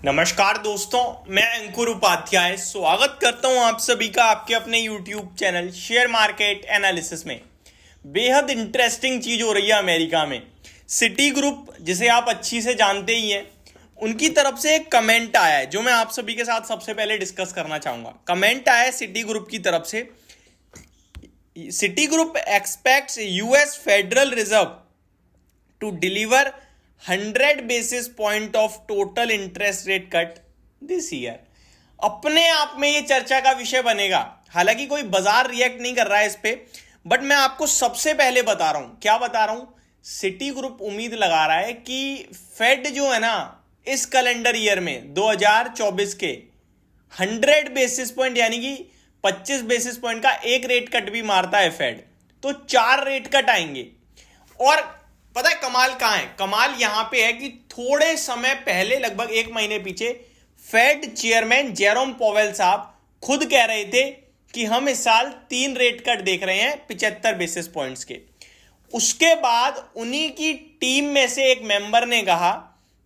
नमस्कार दोस्तों, मैं अंकुर उपाध्याय स्वागत करता हूं आप सभी का आपके अपने YouTube channel share market analysis में। बेहद इंटरेस्टिंग चीज हो रही है अमेरिका में। सिटी ग्रुप, जिसे आप अच्छी से जानते ही हैं, उनकी तरफ से एक कमेंट आया है जो मैं आप सभी के साथ सबसे पहले डिस्कस करना चाहूंगा। कमेंट आया है सिटी ग्रुप की तरफ से। Citigroup expects US federal reserve to deliver 100 basis point of total interest rate cut this year. अपने आप में ये चर्चा का विषय बनेगा। हालांकि कोई बाजार रिएक्ट नहीं कर रहा है इस पे, बट मैं आपको सबसे पहले बता रहा हूं। क्या बता रहा हूं? सिटी ग्रुप उम्मीद लगा रहा है कि फेड जो है ना, इस कैलेंडर ईयर में 2024 के 100 बेसिस पॉइंट यानी कि 25 बेसिस पॉइंट का एक रेट कट भी मारता है फेड, तो 4 रेट कट आएंगे। और पता है कमाल कहां है? कमाल यहां पे है कि थोड़े समय पहले, लगभग एक महीने पीछे, फेड चेयरमैन जेरोम पॉवेल साहब खुद कह रहे थे कि हम इस साल 3 रेट कट देख रहे हैं 75 बेसिस पॉइंट्स के। उसके बाद उन्हीं की टीम में से एक मेंबर ने कहा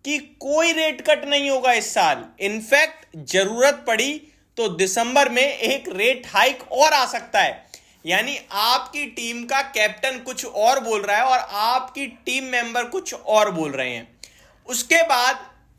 कि कोई रेट कट नहीं होगा इस साल, इनफैक्ट जरूरत पड़ी तो दिसंबर में एक रेट हाइक और आ सकता है। यानी आपकी टीम का कैप्टन कुछ और बोल रहा है और आपकी टीम मेंबर कुछ और बोल रहे हैं। उसके बाद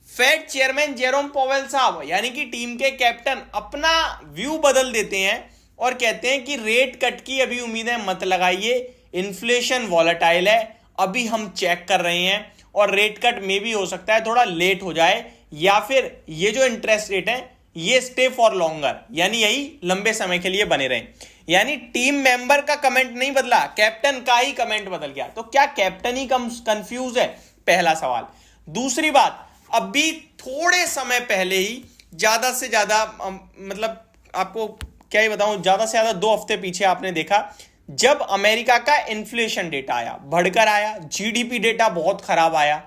फेड चेयरमैन जेरोम पॉवेल साहब यानी कि टीम के कैप्टन अपना व्यू बदल देते हैं और कहते हैं कि रेट कट की अभी उम्मीदें मत लगाइए, इन्फ्लेशन वॉलेटाइल है, अभी हम चेक कर रहे हैं और रेट कट में भी हो सकता है थोड़ा लेट हो जाए, या फिर ये जो इंटरेस्ट रेट है ये स्टे फॉर लॉन्गर, यानी यही लंबे समय के लिए बने रहें। यानी टीम मेंबर का कमेंट नहीं बदला, कैप्टन का ही कमेंट बदल गया। तो क्या कैप्टन ही कंफ्यूज है? पहला सवाल। दूसरी बात, अभी थोड़े समय पहले ही ज्यादा से ज्यादा मतलब आपको क्या ही बताऊं, ज्यादा से ज्यादा 2 हफ्ते पीछे आपने देखा जब अमेरिका का इन्फ्लेशन डेटा आया, बढ़कर आया, जीडीपी डेटा बहुत खराब आया।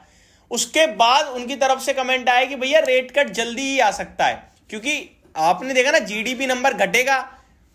उसके बाद उनकी तरफ से कमेंट आया कि भैया रेट कट जल्दी ही आ सकता है, क्योंकि आपने देखा ना, जीडीपी नंबर घटेगा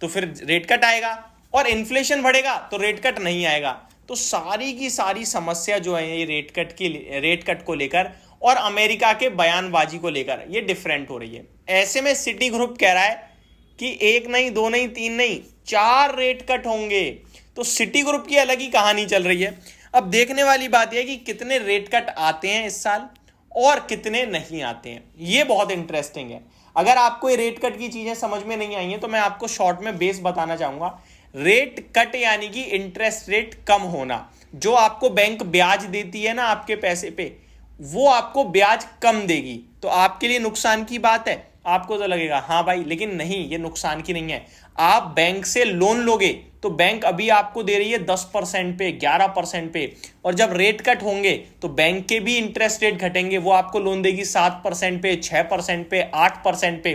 तो फिर रेट कट आएगा और इन्फ्लेशन बढ़ेगा तो रेट कट नहीं आएगा। तो सारी की सारी समस्या जो है ये रेट कट को लेकर और अमेरिका के बयानबाजी को लेकर ये डिफरेंट हो रही है। ऐसे में सिटी ग्रुप कह रहा है कि 1 नहीं, 2 नहीं, 3 नहीं, 4 रेट कट होंगे। तो सिटी ग्रुप की अलग ही कहानी चल रही है। अब देखने वाली बात यह है कि कितने रेट कट आते हैं इस साल और कितने नहीं आते हैं। ये बहुत इंटरेस्टिंग है। अगर आपको ये रेट कट की चीजें समझ में नहीं आई हैं तो मैं आपको शॉर्ट में बेस बताना चाहूंगा। रेट कट यानी कि इंटरेस्ट रेट कम होना। जो आपको बैंक ब्याज देती है ना आपके पैसे पे, वो आपको ब्याज कम देगी, तो आपके लिए नुकसान की बात है। आपको तो लगेगा हाँ भाई, लेकिन नहीं, ये नुकसान की नहीं है। आप बैंक से लोन लोगे तो बैंक अभी आपको दे रही है 10% पे, 11% पे, और जब रेट कट होंगे तो बैंक के भी इंटरेस्ट रेट घटेंगे, वो आपको लोन देगी 7% पे, 6% पे, 8% पे।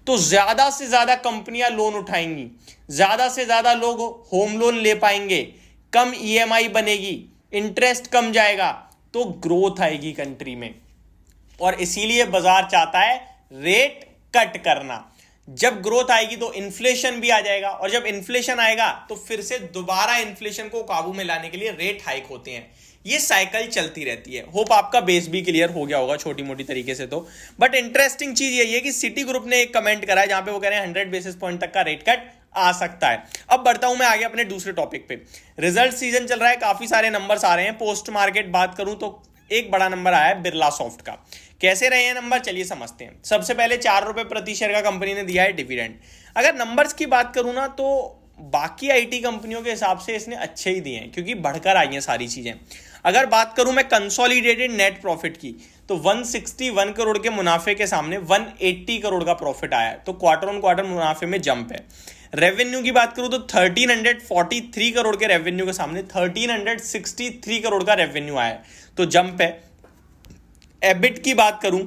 तो ज्यादा से ज्यादा कंपनियां लोन उठाएंगी, ज्यादा से ज्यादा लोग होम लोन ले पाएंगे, कम ईएमआई बनेगी, इंटरेस्ट कम जाएगा, तो ग्रोथ आएगी कंट्री में। और इसीलिए बाजार चाहता है रेट कट करना। जब ग्रोथ आएगी तो इन्फ्लेशन भी आ जाएगा, और जब इन्फ्लेशन आएगा तो फिर से दोबारा इन्फ्लेशन को काबू में लाने के लिए रेट हाइक होते हैं। ये साइकिल चलती रहती है। होप आपका बेस भी क्लियर हो गया होगा छोटी मोटी तरीके से। तो बट इंटरेस्टिंग चीज यही है कि सिटी ग्रुप ने एक कमेंट करा है जहां पे वो कह रहे हैं 100 बेसिस पॉइंट तक का रेट कट आ सकता है। अब बढ़ता हूं मैं आगे अपने दूसरे टॉपिक पे। रिजल्ट सीजन चल रहा है, काफी सारे नंबर्स आ रहे हैं। पोस्ट मार्केट बात करूं तो एक बड़ा नंबर आया है बिरला सॉफ्ट का। कैसे रहे हैं नंबर, चलिए समझते हैं। सबसे पहले 4 रुपए प्रति शेयर का कंपनी ने दिया है डिविडेंड। अगर नंबर्स की बात करूं ना तो बाकी आईटी कंपनियों के हिसाब से इसने अच्छे ही दिए हैं, क्योंकि बढ़कर आई हैं सारी चीजें। अगर बात करूं मैं कंसोलिडेटेड नेट प्रॉफिट की, तो 161 करोड़ के मुनाफे के सामने 180 करोड़ का प्रॉफिट आया है, तो क्वार्टर ऑन क्वार्टर मुनाफे में जंप है। रेवेन्यू की बात करूं तो 1343 करोड़ के रेवेन्यू के सामने 1363 करोड़ का रेवेन्यू आया है, तो जंप है। एबिट की बात करूं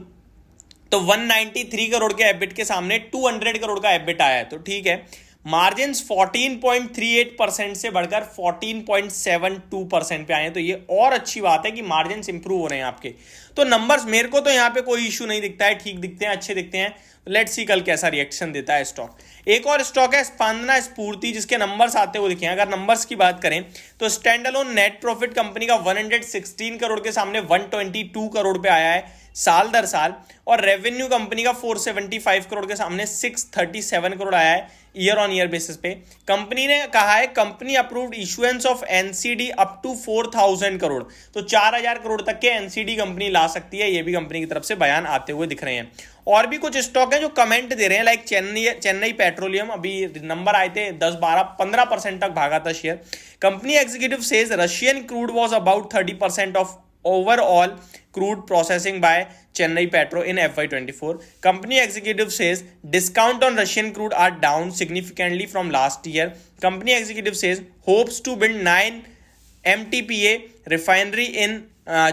तो 193 करोड़ के एबिट के सामने 200 करोड़ का एबिट आया है, तो ठीक है। मार्जिन्स 14.38% से बढ़कर 14.72% पे आए हैं, तो ये और अच्छी बात है कि मार्जिन्स इंप्रूव हो रहे हैं आपके। तो नंबर्स मेरे को तो यहाँ पे कोई इश्यू नहीं दिखता है, ठीक दिखते हैं, अच्छे दिखते हैं। लेट्स सी कल कैसा रिएक्शन देता है स्टॉक। एक और स्टॉक है स्पंदना स्फूर्ति, जिसके नंबर्स आते हुए दिखे हैं। अगर नंबर्स की बात करें तो stand alone net profit company का 116 करोड़ के सामने 122 करोड़ पे आया है। साल दर साल, और रेवेन्यू कंपनी का 475 करोड़ के सामने 637 करोड़ आया है ईयर ऑन ईयर बेसिस पे। कंपनी ने कहा है company approved issuance of NCD up to 4000 crore, तो 4000 करोड़ तक के एनसीडी कंपनी ला सकती है, ये भी कंपनी की तरफ से बयान आते हुए दिख रहे हैं। और भी कुछ स्टॉक है जो कमेंट दे रहे हैं, लाइक चेन्नई पेट्रोलियम, अभी नंबर आए थे 10-12-15% तक भागा था share. Company executive says Russian crude was about 30% of overall crude processing by Chennai Petro in FY24. Company executive says discount on Russian crude are down significantly from last year. Company executive says hopes to build 9 MTPA refinery in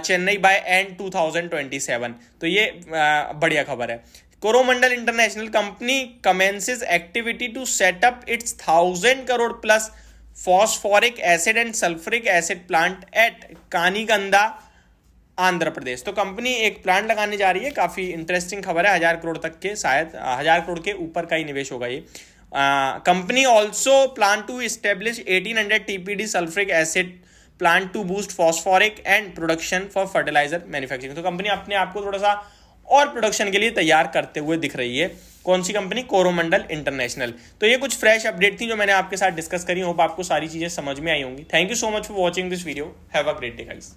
Chennai by end 2027. तो ये बढ़िया खबर है। Coromandel international company commences activity to set up its 1000 crore plus phosphoric acid and sulfuric acid plant at Kanigandha, Andhra Pradesh. तो company एक plant लगाने जा रही है, काफी इंटरेस्टिंग खबर है। 1000 करोड़ तक के, शायद 1000 करोड़ के ऊपर का ही निवेश होगा ये। Company also plan to establish 1800 TPD sulphuric acid plant to boost phosphoric and production for fertiliser manufacturing. तो कंपनी अपने आप को थोड़ा सा और प्रोडक्शन के लिए तैयार करते हुए दिख रही है। कौन सी कंपनी? कोरोमंडल इंटरनेशनल। तो ये कुछ फ्रेश अपडेट थी जो मैंने आपके साथ डिस्कस करी। होप आपको सारी चीजें समझ में आई होंगी। Thank you so much for watching this video. Have a great day guys.